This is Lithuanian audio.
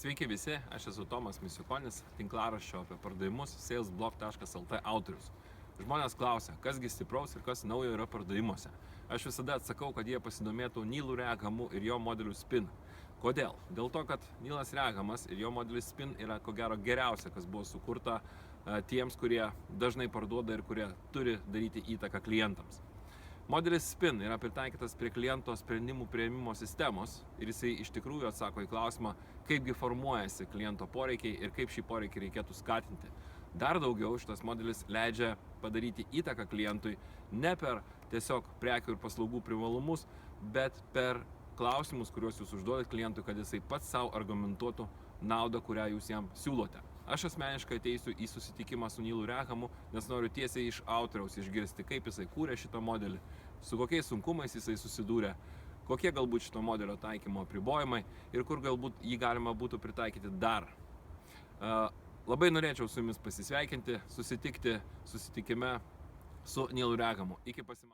Sveiki visi, aš esu Tomas Misiukonis, tinklaraščio apie pardavimus salesblog.lt autorius. Žmonės klausia, kasgi stipraus ir kas naujo yra pardavimuose. Aš visada atsakau, kad jie pasidomėtų Neilu Rehamu ir jo modeliu Spin. Kodėl? Dėl to, kad Neilas Rehamas ir jo modelis Spin yra ko gero geriausia, kas buvo sukurta tiems, kurie dažnai parduoda ir kurie turi daryti įtaką klientams. Modelis Spin yra pritaikytas prie kliento sprendimų priėmimo sistemos ir jisai iš tikrųjų atsako į klausimą, kaipgi formuojasi kliento poreikiai ir kaip šį poreikį reikėtų skatinti. Dar daugiau šitas modelis leidžia padaryti įtaką klientui ne per tiesiog prekių ir paslaugų privalumus, bet per klausimus, kuriuos jūs užduodat klientui, kad jisai pats savo argumentuotų naudą, kurią jūs jam siūlote. Aš asmeniškai ateisiu į susitikimą su Neilu Rehamu, nes noriu tiesiai iš autoriaus išgirsti, kaip jisai kūrė šitą modelį, su kokiais sunkumais jisai susidūrė, kokie galbūt šito modelio taikymo apribojimai ir kur galbūt jį galima būtų pritaikyti dar. Labai norėčiau su jumis pasisveikinti, susitikime su Neilu Rehamu. Iki pasimatymo.